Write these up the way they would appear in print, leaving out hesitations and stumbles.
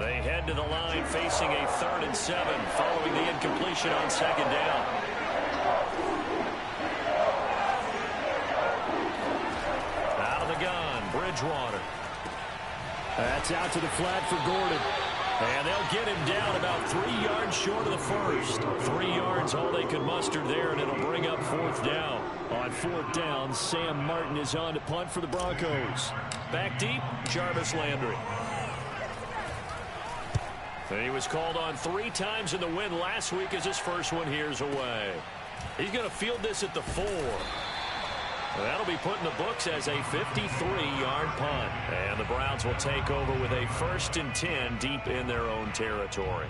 They head to the line facing a 3rd and 7 following the incompletion on 2nd down. Out of the gun, Bridgewater. That's out to the flat for Gordon. And they'll get him down about 3 yards short of the first. 3 yards all they could muster there, and it'll bring up 4th down. On 4th down, Sam Martin is on to punt for the Broncos. Back deep, Jarvis Landry. He was called on 3 times in the win last week as his first one here's away. He's going to field this at the 4. That'll be put in the books as a 53-yard punt. And the Browns will take over with a 1st and 10 deep in their own territory.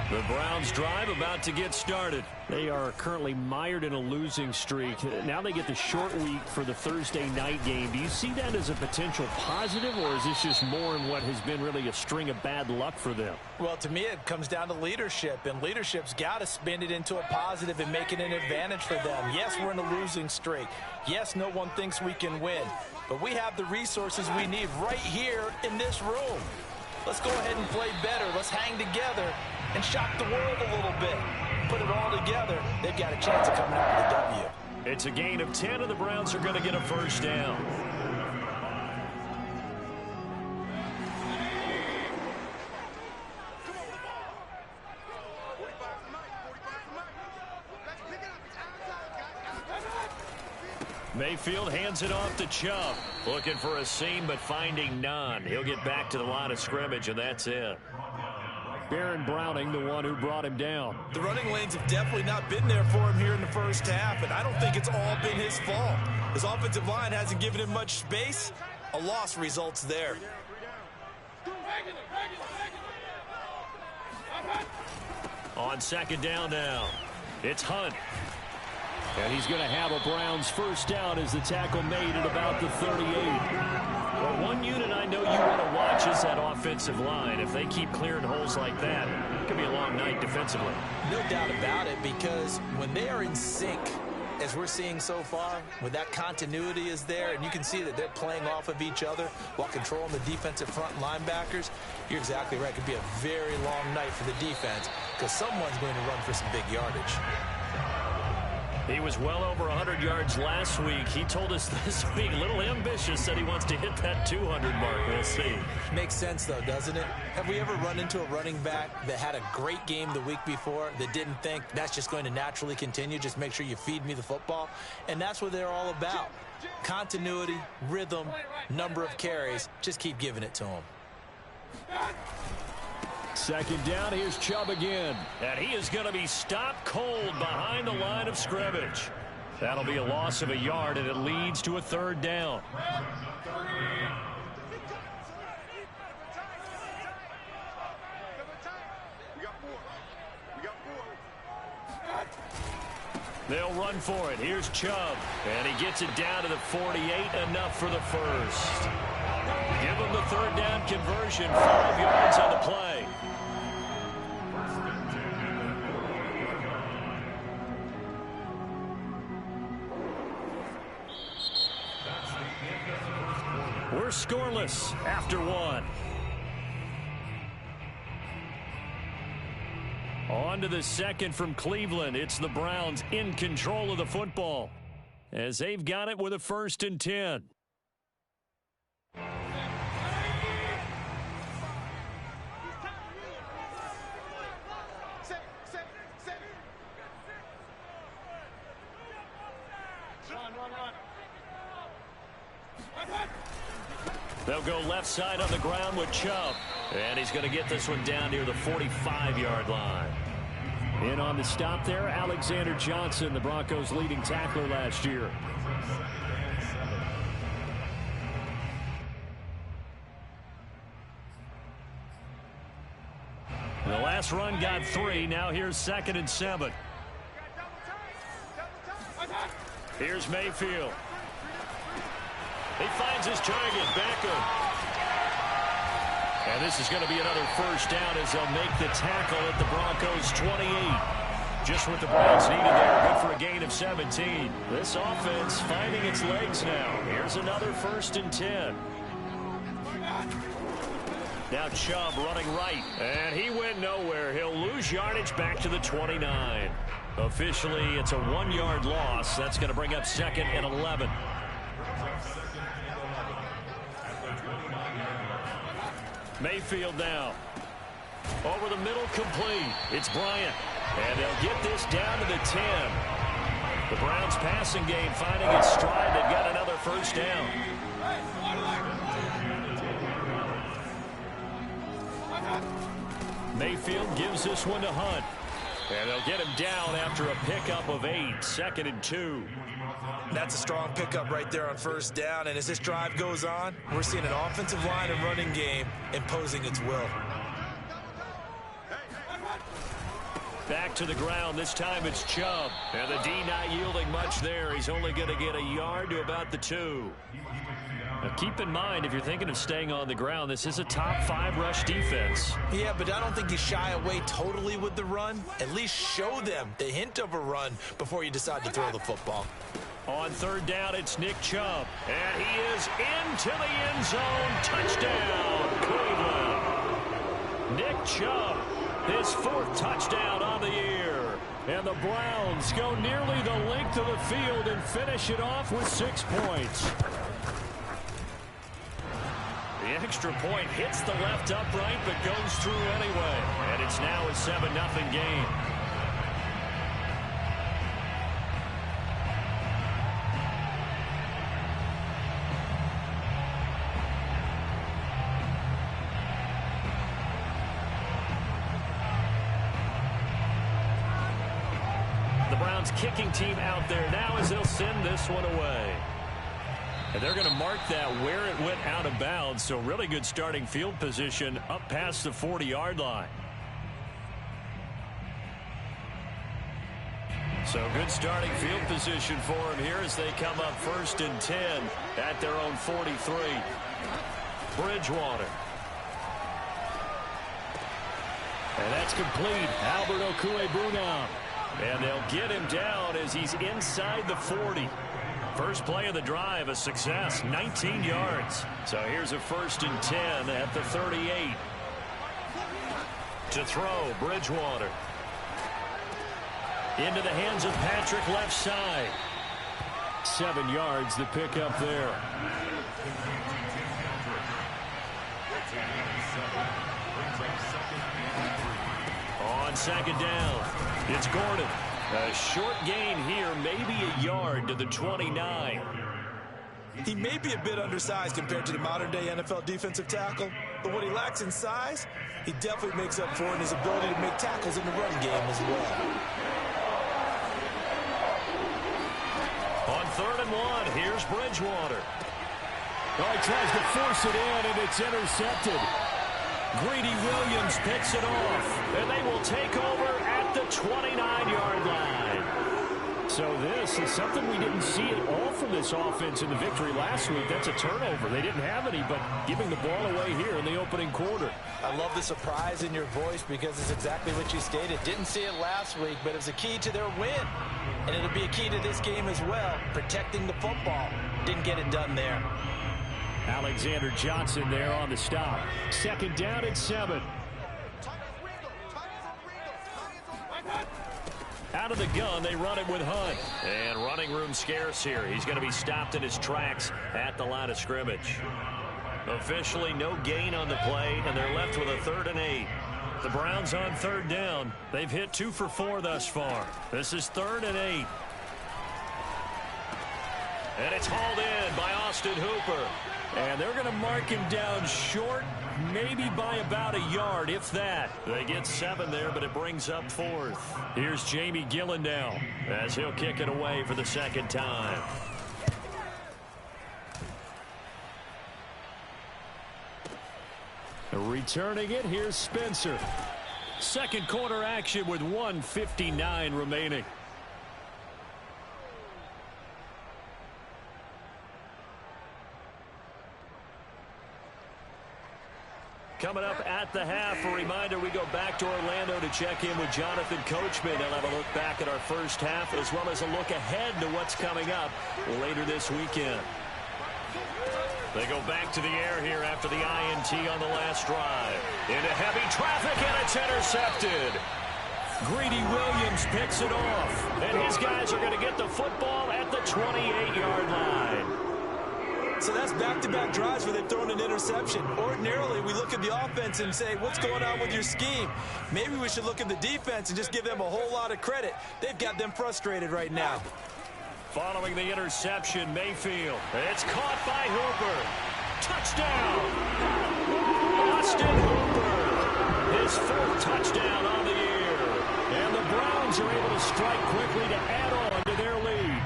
The Browns drive about to get started. They are currently mired in a losing streak. Now they get the short week for the Thursday night game. Do you see that as a potential positive, or is this just more in what has been really a string of bad luck for them? Well, to me, it comes down to leadership, and leadership's got to spin it into a positive and make it an advantage for them. Yes, we're in a losing streak. Yes, no one thinks we can win, but we have the resources we need right here in this room. Let's go ahead and play better. Let's hang together and shock the world a little bit. Put it all together. They've got a chance of coming out with a W. It's a gain of 10, and the Browns are going to get a 1st down. Mayfield hands it off to Chubb. Looking for a seam, but finding none. He'll get back to the line of scrimmage, and that's it. Baron Browning, the one who brought him down. The running lanes have definitely not been there for him here in the first half, and I don't think it's all been his fault. His offensive line hasn't given him much space. A loss results there. On 2nd down now, it's Hunt. And he's going to have a Browns 1st down as the tackle made at about the 38. Well, one unit I know you want to watch is that offensive line. If they keep clearing holes like that, it could be a long night defensively. No doubt about it, because when they are in sync, as we're seeing so far, when that continuity is there, and you can see that they're playing off of each other while controlling the defensive front linebackers, you're exactly right. It could be a very long night for the defense because someone's going to run for some big yardage. He was well over 100 yards last week. He told us this week, a little ambitious, said he wants to hit that 200 mark. We'll see. Makes sense, though, doesn't it? Have we ever run into a running back that had a great game the week before that didn't think that's just going to naturally continue? Just make sure you feed me the football. And that's what they're all about. Continuity, rhythm, number of carries. Just keep giving it to them. 2nd down, here's Chubb again. And he is going to be stopped cold behind the line of scrimmage. That'll be a loss of a yard, and it leads to a 3rd down. They'll run for it. Here's Chubb. And he gets it down to the 48, enough for the 1st. Give him the 3rd down conversion, 5 yards on the play. We're scoreless after 1. On to the 2nd from Cleveland. It's the Browns in control of the football as they've got it with a 1st and 10. They'll go left side on the ground with Chubb. And he's going to get this one down near the 45-yard line. In on the stop there, Alexander Johnson, the Broncos' leading tackler last year. The last run got 3. Now here's 2nd and 7. Here's Mayfield. He finds his target, Beckham. And this is going to be another 1st down as they'll make the tackle at the Broncos' 28. Just what the Browns needed there. Good for a gain of 17. This offense finding its legs now. Here's another 1st and 10. Now Chubb running right, and he went nowhere. He'll lose yardage back to the 29. Officially, it's a 1-yard loss. That's going to bring up 2nd and 11. Mayfield now. Over the middle, complete. It's Bryant. And they'll get this down to the 10. The Browns passing game finding its stride. They've got another first down. Mayfield gives this one to Hunt. And they'll get him down after a pickup of 8. 2nd and 2. That's a strong pickup right there on first down. And as this drive goes on, we're seeing an offensive line and running game imposing its will. Back to the ground. This time it's Chubb. And the D not yielding much there. He's only going to get a yard to about the 2. Now keep in mind, if you're thinking of staying on the ground, this is a top 5 rush defense. Yeah, but I don't think you shy away totally with the run. At least show them the hint of a run before you decide to throw the football. On 3rd down, it's Nick Chubb. And he is into the end zone. Touchdown, Cleveland. Nick Chubb, his 4th touchdown on the year. And the Browns go nearly the length of the field and finish it off with 6 points. The extra point hits the left upright but goes through anyway. And it's now a 7-0 game. The Browns kicking team out there now as they'll send this one away. And they're going to mark that where it went out of bounds. So really good starting field position up past the 40-yard line. So good starting field position for him here as they come up 1st and 10 at their own 43. Bridgewater. And that's complete. Albert Okwuegbunam. And they'll get him down as he's inside the 40. First play of the drive, a success, 19 yards. So here's a 1st and 10 at the 38. To throw, Bridgewater. Into the hands of Patrick left side. 7 yards the pickup there. On 2nd down, it's Gordon. A short gain here, maybe a yard to the 29. He may be a bit undersized compared to the modern-day NFL defensive tackle, but what he lacks in size, he definitely makes up for in his ability to make tackles in the run game as well. On 3rd and 1, here's Bridgewater. Oh, he tries to force it in, and it's intercepted. Greedy Williams picks it off, and they will take over at the 29-yard line. So this is something we didn't see at all from this offense in the victory last week. That's a turnover. They didn't have any, but giving the ball away here in the opening quarter. I love the surprise in your voice because it's exactly what you stated. Didn't see it last week, but it was a key to their win. And it'll be a key to this game as well, protecting the football. Didn't get it done there. Alexander Johnson there on the stop. 2nd down and 7. Out of the gun, they run it with Hunt. And running room scarce here. He's going to be stopped in his tracks at the line of scrimmage. Officially no gain on the play, and they're left with a 3rd and 8. The Browns on 3rd down. They've hit 2 for 4 thus far. This is 3rd and 8. And it's hauled in by Austin Hooper. And they're going to mark him down short, maybe by about a yard, if that. They get 7 there, but it brings up 4th. Here's Jamie Gillen now as he'll kick it away for the 2nd time. Returning it, here's Spencer. 2nd quarter action with 1:59 remaining. Coming up at the half, a reminder, we go back to Orlando to check in with Jonathan Coachman. He'll have a look back at our first half as well as a look ahead to what's coming up later this weekend. They go back to the air here after the INT on the last drive. Into heavy traffic, and it's intercepted. Greedy Williams picks it off, and his guys are going to get the football at the 28-yard line. So that's back-to-back drives where they've thrown an interception. Ordinarily, we look at the offense and say, what's going on with your scheme? Maybe we should look at the defense and just give them a whole lot of credit. They've got them frustrated right now. Following the interception, Mayfield. It's caught by Hooper. Touchdown! Austin Hooper. His fourth touchdown on the year. And the Browns are able to strike quickly to add on to their lead.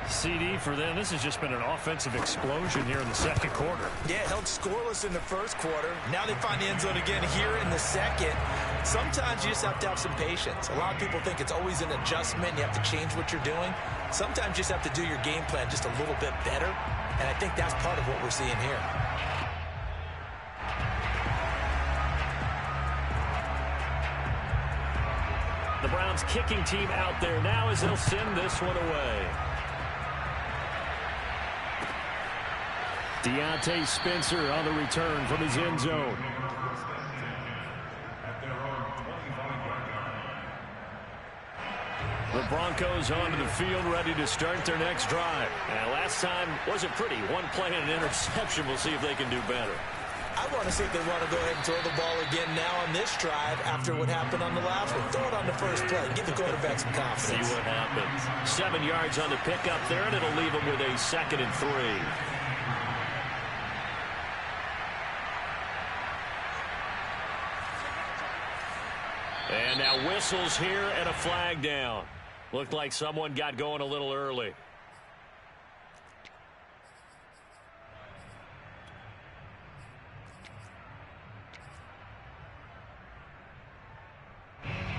CD for them. This has just been an offensive explosion here in the second quarter. Yeah, held scoreless in the first quarter. Now they find the end zone again here in the second. Sometimes you just have to have some patience. A lot of people think it's always an adjustment. You have to change what you're doing. Sometimes you just have to do your game plan just a little bit better. And I think that's part of what we're seeing here. The Browns kicking team out there now as they'll send this one away. Deontay Spencer on the return from his end zone. The Broncos onto the field, ready to start their next drive. And last time wasn't pretty. One play and an interception. We'll see if they can do better. I want to see if they want to go ahead and throw the ball again now on this drive after what happened on the last one. Throw it on the first play. Give the quarterback some confidence. See what happens. 7 yards on the pickup there, and it'll leave them with a 2nd and 3. And now whistles here and a flag down. Looked like someone got going a little early.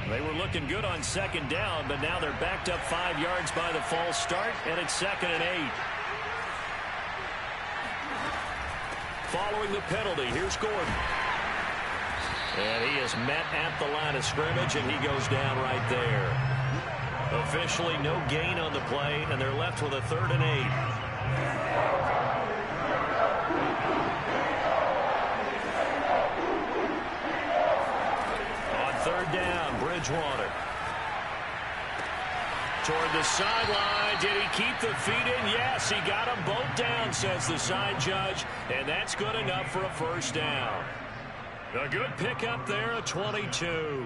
They were looking good on 2nd down, but now they're backed up 5 yards by the false start, and it's 2nd and 8. Following the penalty, here's Gordon. And he is met at the line of scrimmage, and he goes down right there. Officially no gain on the play, and they're left with a 3rd and 8. On 3rd down, Bridgewater. Toward the sideline. Did he keep the feet in? Yes, he got them both down, says the side judge, and that's good enough for a 1st down. A good pickup there, a 22.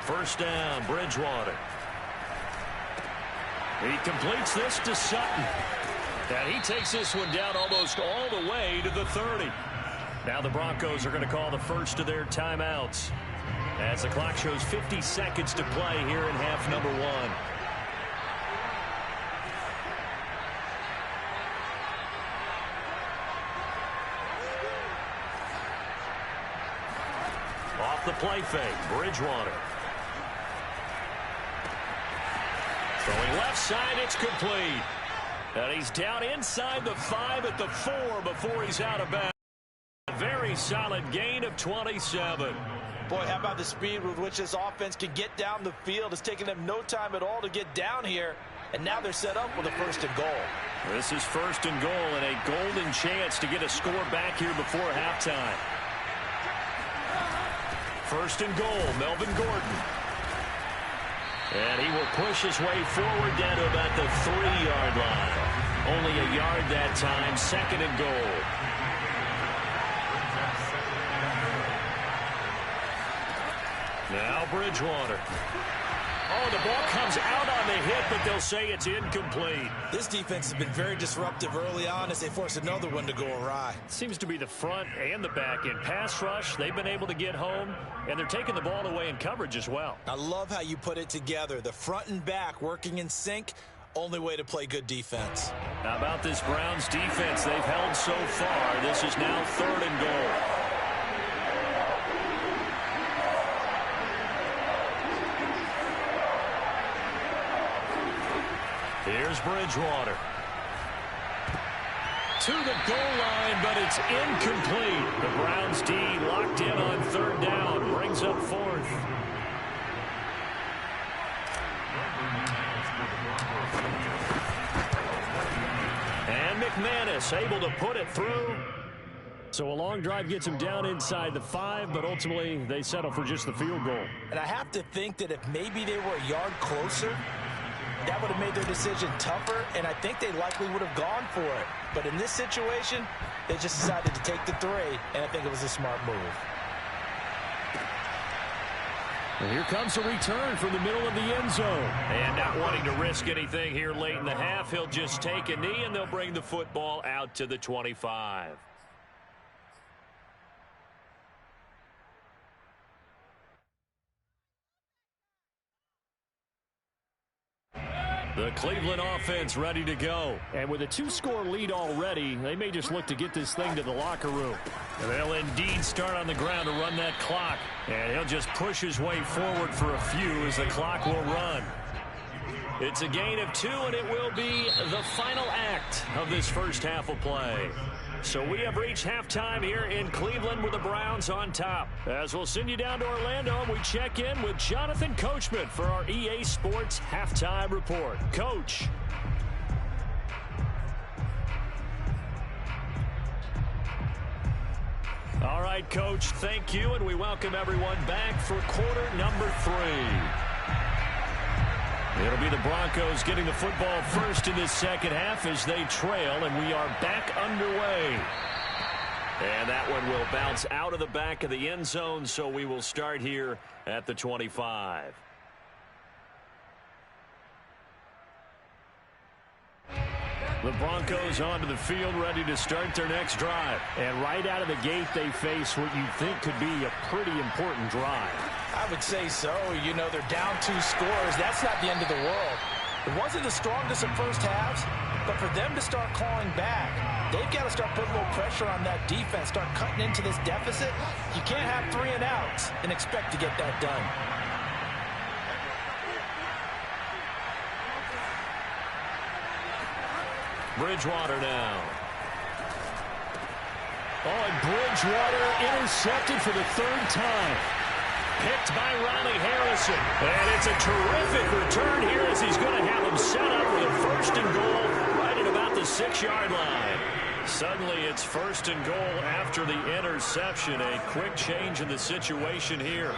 First down, Bridgewater. He completes this to Sutton. And he takes this one down almost all the way to the 30. Now the Broncos are going to call the first of their timeouts as the clock shows 50 seconds to play here in half number 1. Off the play fake, Bridgewater. Throwing left side, it's complete. And he's down inside the 5 at the 4 before he's out of bounds. A very solid gain of 27. Boy, how about the speed with which this offense can get down the field? It's taken them no time at all to get down here. And now they're set up with a 1st and goal. This is 1st and goal and a golden chance to get a score back here before halftime. 1st and goal, Melvin Gordon. And he will push his way forward down to about the 3-yard line. Only a yard that time, 2nd and goal. Now Bridgewater. Oh, the ball comes out on the hit, but they'll say it's incomplete. This defense has been very disruptive early on as they force another one to go awry. Seems to be the front and the back end. Pass rush, they've been able to get home, and they're taking the ball away in coverage as well. I love how you put it together. The front and back working in sync, only way to play good defense. How about this Browns defense they've held so far? This is now 3rd and goal. Here's Bridgewater. To the goal line, but it's incomplete. The Browns D locked in on 3rd down. Brings brings up fourth. And McManus able to put it through. So a long drive gets him down inside the 5, but ultimately they settle for just the field goal. And I have to think that if maybe they were a yard closer, that would have made their decision tougher, and I think they likely would have gone for it. But in this situation, they just decided to take the 3, and I think it was a smart move. And here comes a return from the middle of the end zone. And not wanting to risk anything here late in the half, he'll just take a knee, and they'll bring the football out to the 25. The Cleveland offense ready to go. And with a 2-score lead already, they may just look to get this thing to the locker room. And they'll indeed start on the ground to run that clock. And he'll just push his way forward for a few as the clock will run. It's a gain of 2, and it will be the final act of this first half of play. So we have reached halftime here in Cleveland with the Browns on top. As we'll send you down to Orlando, we check in with Jonathan Coachman for our EA Sports Halftime Report. Coach. All right, Coach, thank you, and we welcome everyone back for quarter number 3. It'll be the Broncos getting the football first in this second half as they trail, and we are back underway. And that one will bounce out of the back of the end zone, so we will start here at the 25. The Broncos onto the field ready to start their next drive. And right out of the gate, they face what you think could be a pretty important drive. I would say so. You know, they're down 2 scores. That's not the end of the world. It wasn't the strongest of first halves, but for them to start clawing back, they've got to start putting a little pressure on that defense, start cutting into this deficit. You can't have 3 and outs and expect to get that done. Bridgewater now. Oh, and Bridgewater intercepted for the 3rd time. Picked by Riley Harrison. And it's a terrific return here as he's going to have him set up with a 1st and goal right at about the 6-yard line. Suddenly it's 1st and goal after the interception. A quick change in the situation here.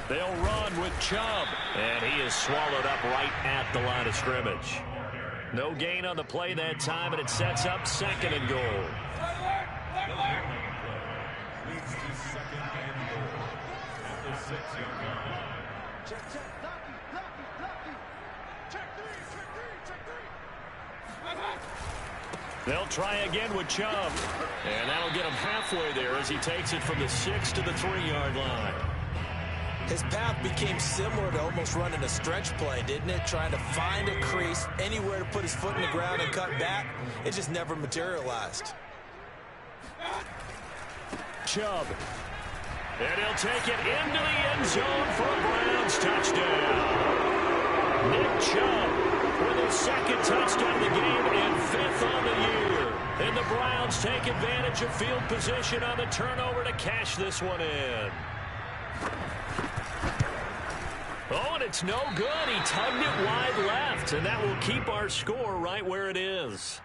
They'll run with Chubb. And he is swallowed up right at the line of scrimmage. No gain on the play that time, and it sets up 2nd and goal. They'll try again with Chubb. And that'll get him halfway there as he takes it from the 6 to the 3-yard line. His path became similar to almost running a stretch play, didn't it? Trying to find a crease, anywhere to put his foot in the ground and cut back. It just never materialized. Chubb. And he'll take it into the end zone for a Browns touchdown. Nick Chubb with his 2nd touchdown of the game and 5th on the year. And the Browns take advantage of field position on the turnover to cash this one in. Oh, and it's no good. He tugged it wide left, and that will keep our score right where it is.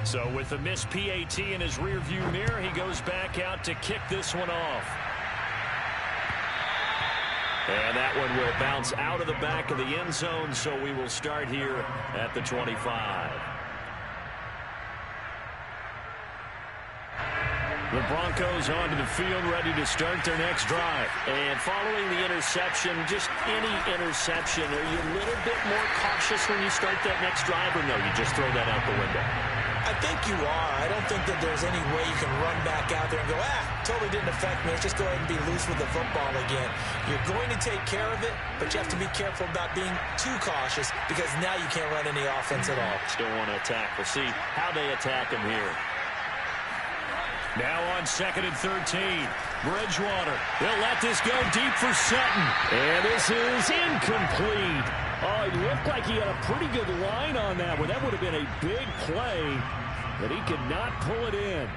So with the missed PAT in his rearview mirror, he goes back out to kick this one off. And that one will bounce out of the back of the end zone, so we will start here at the 25. The Broncos onto the field ready to start their next drive. And following the interception, just any interception, are you a little bit more cautious when you start that next drive, or no, you just throw that out the window? I think you are. I don't think that there's any way you can run back out there and go, totally didn't affect me. Let's just go ahead and be loose with the football again. You're going to take care of it, but you have to be careful about being too cautious because now you can't run any offense at all. Still want to attack. We'll see how they attack him here. Now on 2nd and 13. Bridgewater. They'll let this go deep for Sutton. And this is incomplete. Oh, it looked like he had a pretty good line on that one. That would have been a big play, but he could not pull it in.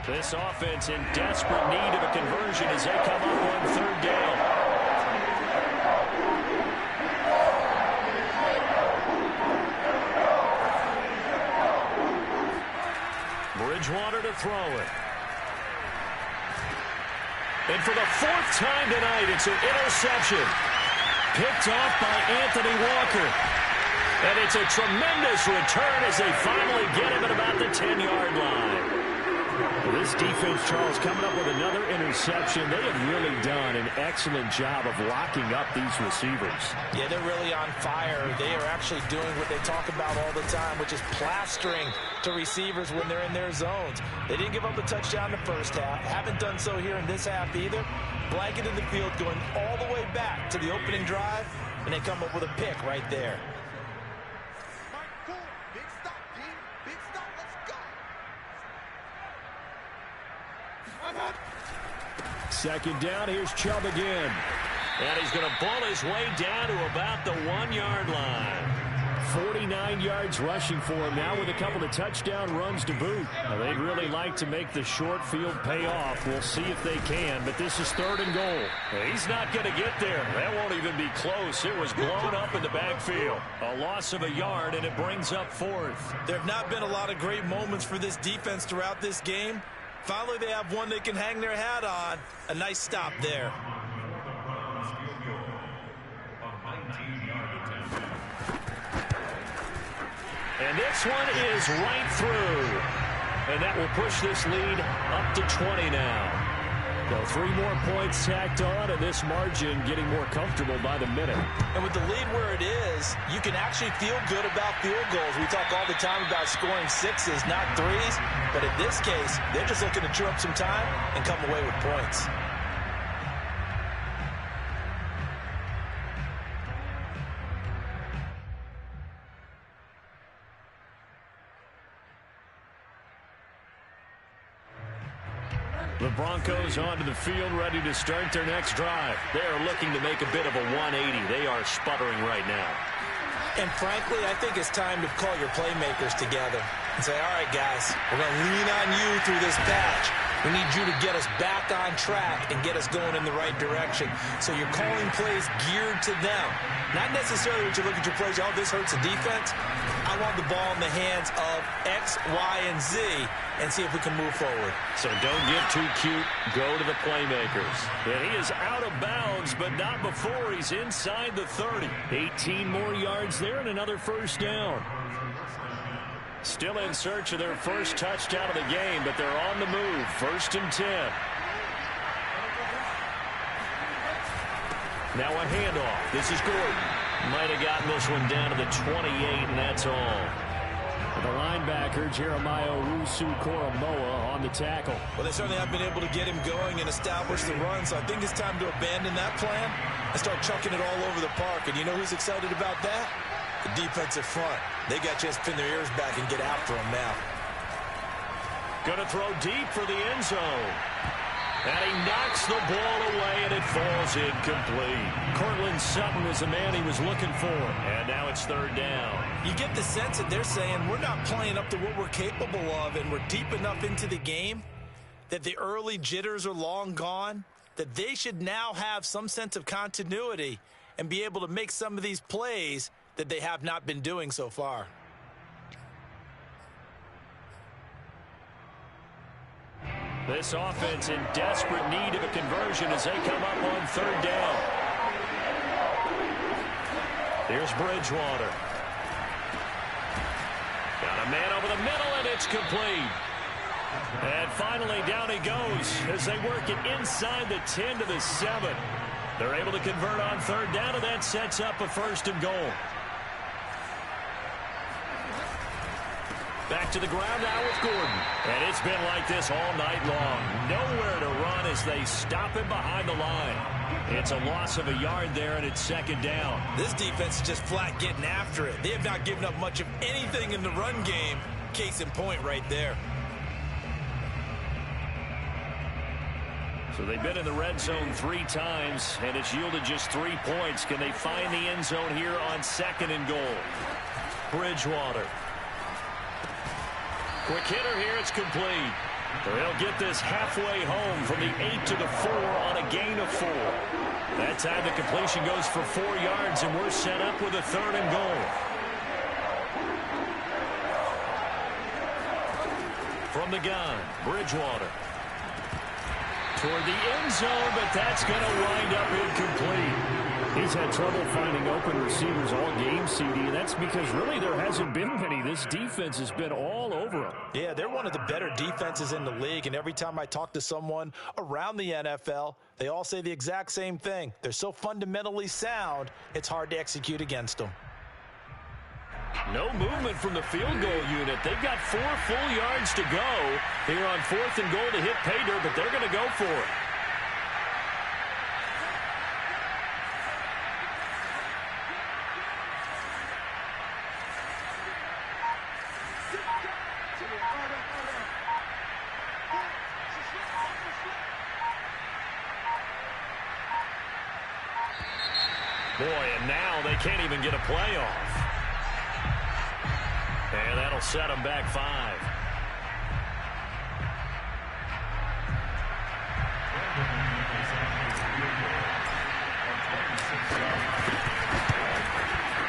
This offense in desperate need of a conversion as they come up on third down. Bridgewater to throw it. And for the fourth time tonight, it's an interception. Picked off by Anthony Walker. And it's a tremendous return as they finally get him at about the 10-yard line. This defense, Charles, coming up with another interception. They have really done an excellent job of locking up these receivers. Yeah, they're really on fire. They are actually doing what they talk about all the time, which is plastering to receivers when they're in their zones. They didn't give up a touchdown in the first half. Haven't done so here in this half either. Blanket in the field going all the way back to the opening drive, and they come up with a pick right there. Second down, here's Chubb again. And he's going to bull his way down to about the 1-yard line. 49 yards rushing for him now with a couple of touchdown runs to boot. Now, they'd really like to make the short field pay off. We'll see if they can, but this is 3rd and goal. He's not going to get there. That won't even be close. It was blown up in the backfield. A loss of a yard, and it brings up 4th. There have not been a lot of great moments for this defense throughout this game. Finally, they have one they can hang their hat on. A nice stop there. And this one is right through. And that will push this lead up to 20 now. So 3 more points tacked on, and this margin getting more comfortable by the minute. And with the lead where it is, you can actually feel good about field goals. We talk all the time about scoring 6s, not 3s. But in this case, they're just looking to chew up some time and come away with points. The Broncos onto the field, ready to start their next drive. They are looking to make a bit of a 180. They are sputtering right now. And frankly, I think it's time to call your playmakers together and say, all right, guys, we're going to lean on you through this patch. We need you to get us back on track and get us going in the right direction. So you're calling plays geared to them. Not necessarily when you look at your plays, oh, this hurts the defense. I want the ball in the hands of X, Y, and Z and see if we can move forward. So don't get too cute. Go to the playmakers. And he is out of bounds, but not before he's inside the 30. 18 more yards there and another first down. Still in search of their first touchdown of the game, but they're on the move. 1st and 10. Now a handoff. This is Gordon. Might have gotten this one down to the 28, and that's all. The linebacker, Jeremiah Owusu-Koramoah, on the tackle. Well, they certainly have been able to get him going and establish the run, so I think it's time to abandon that plan and start chucking it all over the park. And you know who's excited about that? The defensive front. They got a chance to pin their ears back and get after him now. Going to throw deep for the end zone. And he knocks the ball away, and it falls incomplete. Cortland Sutton was the man he was looking for. And now it's 3rd down. You get the sense that they're saying we're not playing up to what we're capable of, and we're deep enough into the game that the early jitters are long gone, that they should now have some sense of continuity and be able to make some of these plays that they have not been doing so far. This offense in desperate need of a conversion as they come up on 3rd down. Here's Bridgewater. Got a man over the middle, and it's complete. And finally, down he goes as they work it inside the 10 to the 7. They're able to convert on 3rd down, and that sets up a 1st and goal. Back back to the ground now with Gordon. And it's been like this all night long. Nowhere to run as they stop him behind the line. It's a loss of a yard there, and it's second down. This defense is just flat getting after it. They have not given up much of anything in the run game. Case in point right there. So they've been in the red zone 3 times, and it's yielded just 3 points. Can they find the end zone here on 2nd and goal? Bridgewater. Quick hitter here. It's complete. They'll get this halfway home from the 8 to the 4 on a gain of 4. That time the completion goes for 4 yards, and we're set up with a 3rd and goal. From the gun, Bridgewater. Toward the end zone, but that's going to wind up incomplete. He's had trouble finding open receivers all game, CD, and that's because really there hasn't been many. This defense has been all over him. Yeah, they're one of the better defenses in the league, and every time I talk to someone around the NFL, they all say the exact same thing. They're so fundamentally sound, it's hard to execute against them. No movement from the field goal unit. They've got 4 full yards to go here on 4th and goal to hit pay dirt, but they're going to go for it. Boy, and now they can't even get a play off. And that'll set them back 5.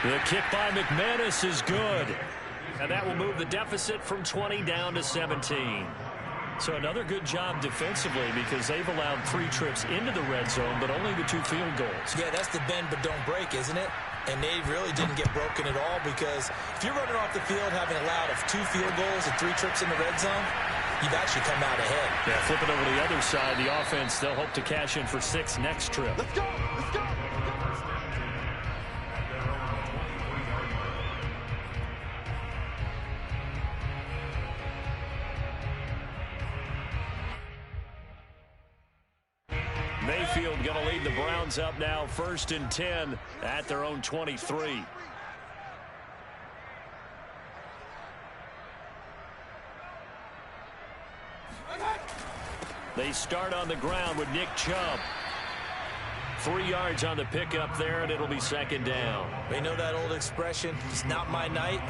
The kick by McManus is good. And that will move the deficit from 20 down to 17. So another good job defensively because they've allowed 3 trips into the red zone, but only the 2 field goals. Yeah, that's the bend but don't break, isn't it? And they really didn't get broken at all because if you're running off the field having allowed 2 field goals and 3 trips in the red zone, you've actually come out ahead. Yeah, flip it over to the other side. The offense, they'll hope to cash in for 6 next trip. Let's go! Let's go! Mayfield going to lead the Browns up now 1st and 10 at their own 23. They start on the ground with Nick Chubb. 3 yards on the pickup there, and it'll be 2nd down. They know that old expression, it's not my night.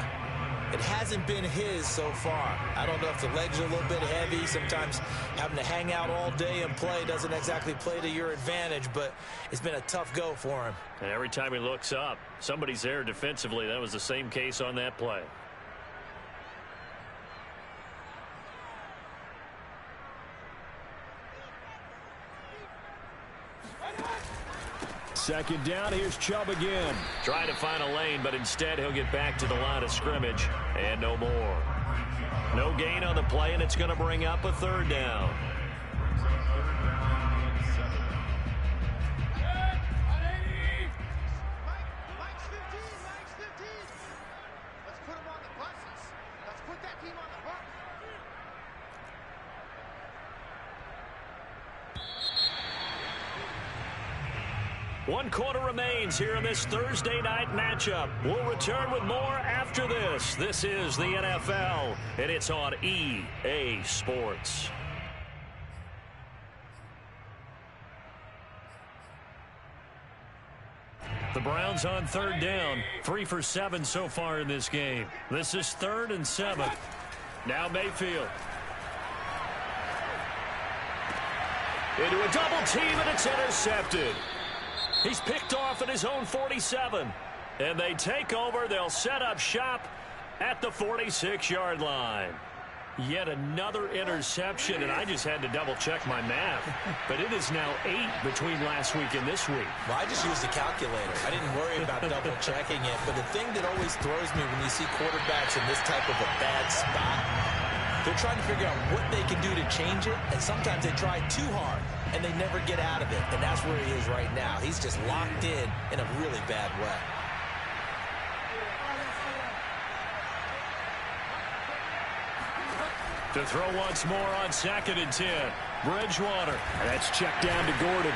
It hasn't been his so far. I don't know if the legs are a little bit heavy. Sometimes having to hang out all day and play doesn't exactly play to your advantage, but it's been a tough go for him. And every time he looks up, somebody's there defensively. That was the same case on that play. Second down, here's Chubb again. Trying to find a lane, but instead he'll get back to the line of scrimmage and no more. No gain on the play, and it's going to bring up a 3rd down. Let's put them on the buses. Let's put that team on the hook. One quarter remains here in this Thursday night matchup. We'll return with more after this. This is the NFL, and it's on EA Sports. The Browns on 3rd down, 3 for 7 so far in this game. This is 3rd and 7. Now Mayfield. Into a double team, and it's intercepted. He's picked off at his own 47. And they take over. They'll set up shop at the 46-yard line. Yet another interception, and I just had to double-check my math. But it is now 8 between last week and this week. Well, I just used a calculator. I didn't worry about double-checking it. But the thing that always throws me when you see quarterbacks in this type of a bad spot, they're trying to figure out what they can do to change it, and sometimes they try too hard, and they never get out of it. And that's where he is right now. He's just locked in a really bad way. To throw once more on 2nd and 10. Bridgewater. That's checked down to Gordon.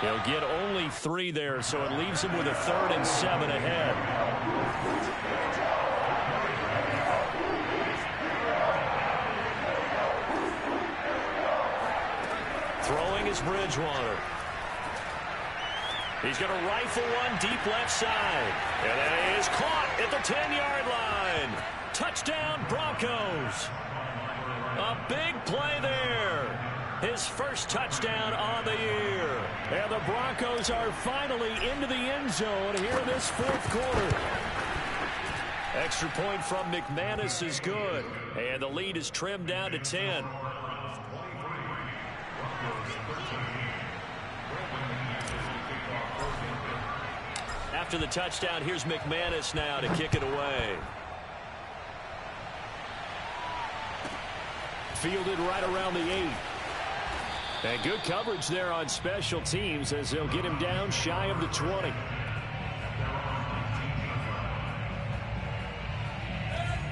He'll get only 3 there, so it leaves him with a 3rd and 7 ahead. Throwing is Bridgewater. He's going to rifle one deep left side. And that is caught at the 10-yard line. Touchdown, Broncos. A big play there. His first touchdown on the year. And the Broncos are finally into the end zone here in this 4th quarter. Extra point from McManus is good. And the lead is trimmed down to 10. After the touchdown, here's McManus now to kick it away. Fielded right around the 8. And good coverage there on special teams as they'll get him down shy of the 20.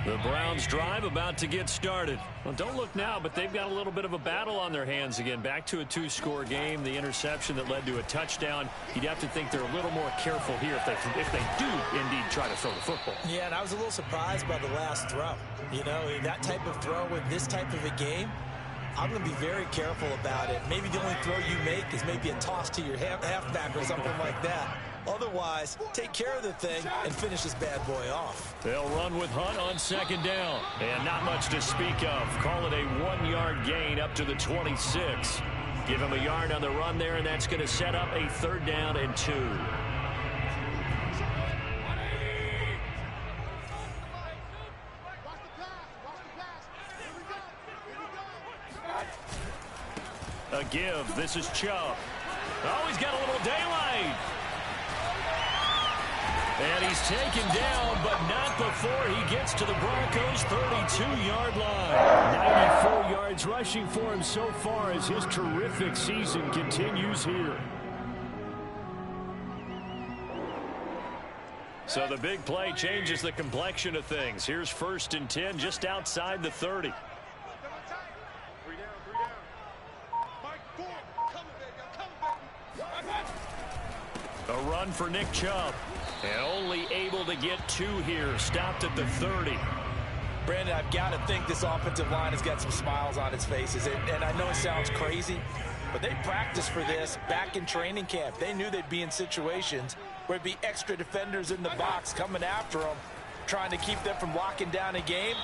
The Browns drive about to get started. Well, don't look now, but they've got a little bit of a battle on their hands again. Back to a 2-score game. The interception that led to a touchdown. You'd have to think they're a little more careful here if they do indeed try to throw the football. Yeah, and I was a little surprised by the last throw. You know, that type of throw in this type of a game, I'm going to be very careful about it. Maybe the only throw you make is maybe a toss to your halfback or something like that. Otherwise, take care of the thing and finish this bad boy off. They'll run with Hunt on 2nd down. And not much to speak of. Call it a 1-yard gain up to the 26. Give him a yard on the run there, and that's going to set up a 3rd down and 2. A give. This is Chubb. Oh, he's got a little daylight. And he's taken down, but not before he gets to the Broncos' 32-yard line. 94 yards rushing for him so far as his terrific season continues here. So the big play changes the complexion of things. Here's 1st and 10 just outside the 30. A run for Nick Chubb. And only able to get 2 here. Stopped at the 30. Brandon, I've got to think this offensive line has got some smiles on its faces. And I know it sounds crazy, but they practiced for this back in training camp. They knew they'd be in situations where there'd be extra defenders in the box coming after them, trying to keep them from locking down a game.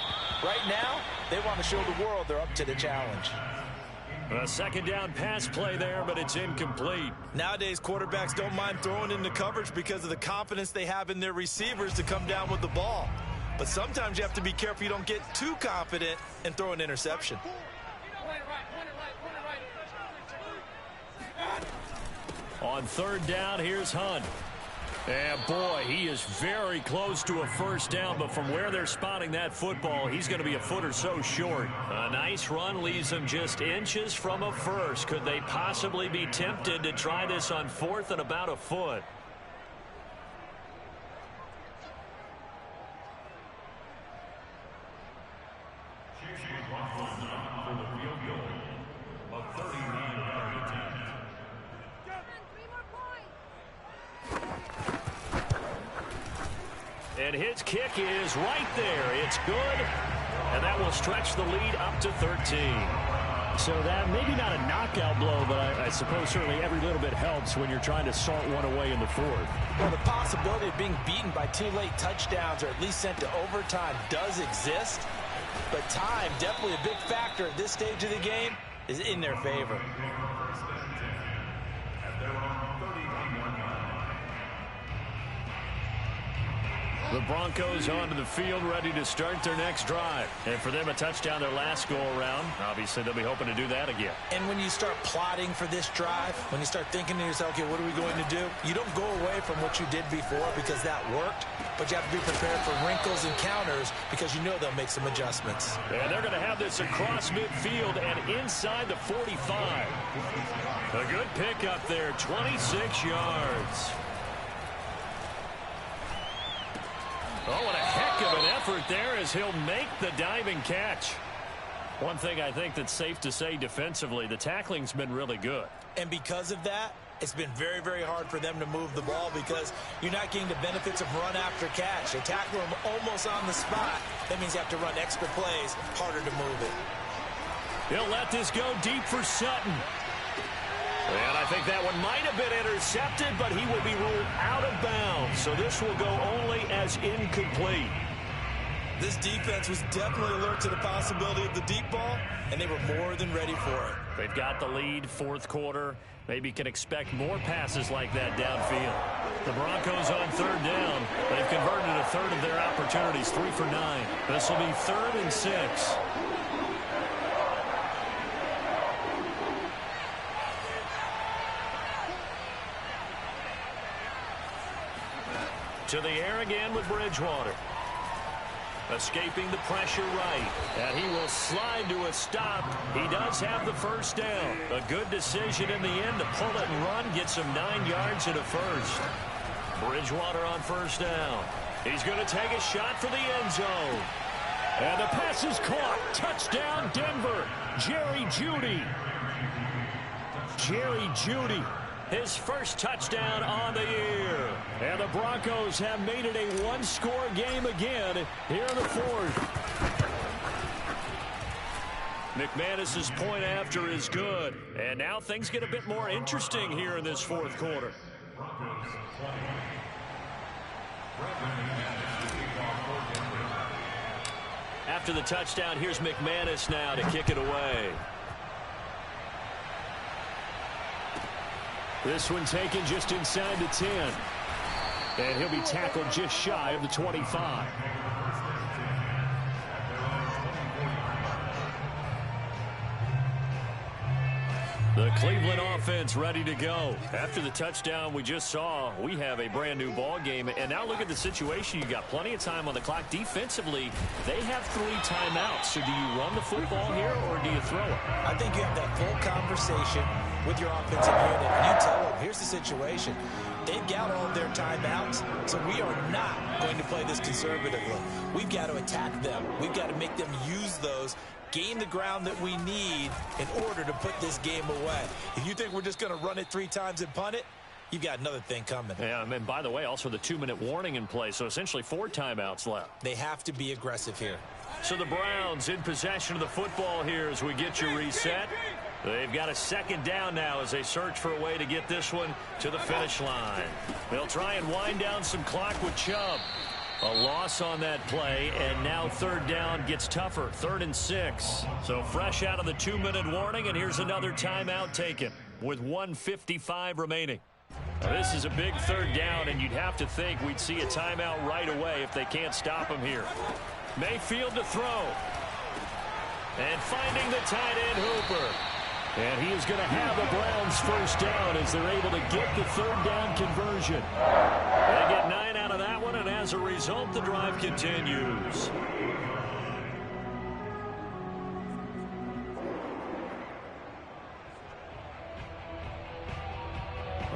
Right now, they want to show the world they're up to the challenge. A 2nd down pass play there, but it's incomplete. Nowadays, quarterbacks don't mind throwing into coverage because of the confidence they have in their receivers to come down with the ball. But sometimes you have to be careful you don't get too confident and throw an interception. On 3rd down, here's Hunt. And boy, he is very close to a 1st down, but from where they're spotting that football, he's going to be a foot or so short. A nice run leaves him just inches from a 1st. Could they possibly be tempted to try this on 4th and about a foot? And his kick is right there. It's good. And that will stretch the lead up to 13. So that maybe not a knockout blow, but I suppose certainly every little bit helps when you're trying to salt one away in the 4th. Well, the possibility of being beaten by 2 late touchdowns or at least sent to overtime does exist. But time, definitely a big factor at this stage of the game, is in their favor. The Broncos onto the field, ready to start their next drive. And for them, a touchdown their last go-around. Obviously, they'll be hoping to do that again. And when you start plotting for this drive, when you start thinking to yourself, okay, what are we going to do? You don't go away from what you did before because that worked, but you have to be prepared for wrinkles and counters because you know they'll make some adjustments. And they're going to have this across midfield and inside the 45. A good pickup there, 26 yards. Oh, what a heck of an effort there as he'll make the diving catch. One thing I think that's safe to say defensively, the tackling's been really good. And because of that, it's been very, very hard for them to move the ball because you're not getting the benefits of run after catch. They tackle them almost on the spot. That means you have to run extra plays, harder to move it. He'll let this go deep for Sutton. And I think that one might have been intercepted, but he will be ruled out of bounds. So this will go only as incomplete. This defense was definitely alert to the possibility of the deep ball, and they were more than ready for it. They've got the lead, fourth quarter. Maybe can expect more passes like that downfield. The Broncos on third down. They've converted a third of their opportunities, 3 for 9. This will be 3rd and 6. To the air again with Bridgewater. Escaping the pressure right. And he will slide to a stop. He does have the first down. A good decision in the end to pull it and run. Gets him 9 yards and a first. Bridgewater on first down. He's going to take a shot for the end zone. And the pass is caught. Touchdown, Denver. Jerry Jeudy. Jerry Jeudy. His first touchdown on the year. And the Broncos have made it a one-score game again here in the fourth. McManus's point after is good. And now things get a bit more interesting here in this fourth quarter. After the touchdown, here's McManus now to kick it away. This one taken just inside the 10. And he'll be tackled just shy of the 25. The Cleveland offense ready to go. After the touchdown we just saw, we have a brand new ball game. And now look at the situation. You got plenty of time on the clock. Defensively, they have 3 timeouts. So do you run the football here or do you throw it? I think you have that full conversation with your offensive unit. And you tell them, here's the situation. They've got all of their timeouts, so we are not going to play this conservatively. We've got to attack them. We've got to make them use those, gain the ground that we need in order to put this game away. If you think we're just going to run it 3 times and punt it, you've got another thing coming. Yeah, and by the way, also the 2-minute warning in play, so essentially 4 timeouts left. They have to be aggressive here. So the Browns in possession of the football here as we get you reset. They've got a second down now as they search for a way to get this one to the finish line. They'll try and wind down some clock with Chubb. A loss on that play, and now third down gets tougher. 3rd and 6. So fresh out of the 2-minute warning, and here's another timeout taken with 1:55 remaining. Now, this is a big third down, and you'd have to think we'd see a timeout right away if they can't stop him here. Mayfield to throw. And finding the tight end Hooper. And he is going to have the Browns first down as they're able to get the third down conversion. They get 9 out of that one, and as a result, the drive continues.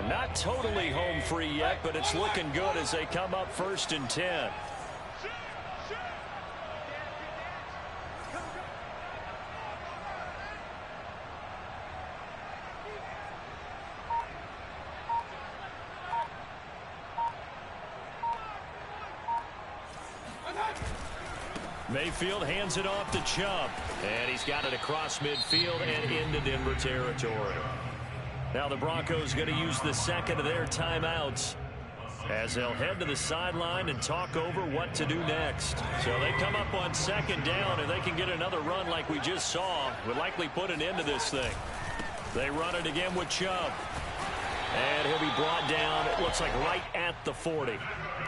Not totally home free yet, but it's looking good as they come up 1st and 10. Mayfield hands it off to Chubb. And he's got it across midfield and into Denver territory. Now the Broncos going to use the second of their timeouts as they'll head to the sideline and talk over what to do next. So they come up on second down, and they can get another run like we just saw. Would likely put an end to this thing. They run it again with Chubb. And he'll be brought down, it looks like right at the 40.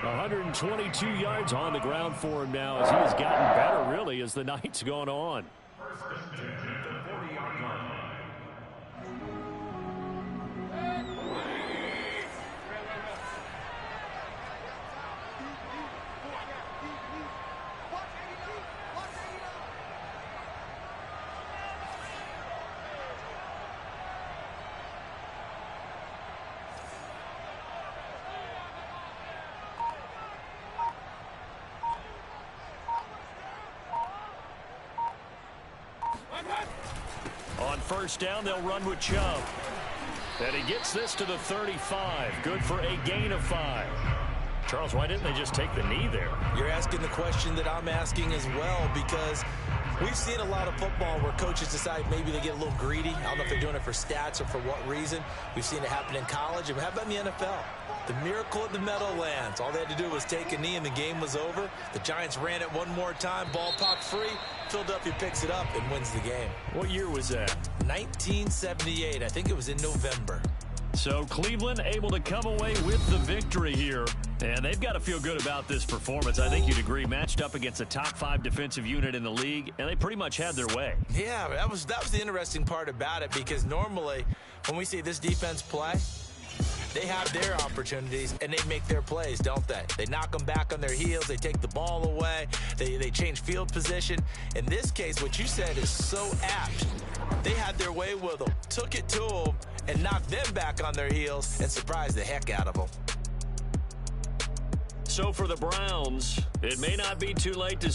122 yards on the ground for him now as he has gotten better, really, as the night's gone on. On first down, they'll run with Chubb. And he gets this to the 35. Good for a gain of 5. Charles, why didn't they just take the knee there? You're asking the question that I'm asking as well, because we've seen a lot of football where coaches decide maybe they get a little greedy. I don't know if they're doing it for stats or for what reason. We've seen it happen in college. And how about in the NFL? The miracle of the Meadowlands. All they had to do was take a knee and the game was over. The Giants ran it one more time. Ball popped free. Philadelphia picks it up and wins the game. What year was that? 1978. I think it was in November. So Cleveland able to come away with the victory here. And they've got to feel good about this performance. I think you'd agree. Matched up against a top 5 defensive unit in the league, and they pretty much had their way. Yeah, that was the interesting part about it, because normally when we see this defense play, they have their opportunities, and they make their plays, don't they? They knock them back on their heels. They take the ball away. They change field position. In this case, what you said is so apt. They had their way with them, took it to them, and knocked them back on their heels and surprised the heck out of them. So for the Browns, it may not be too late to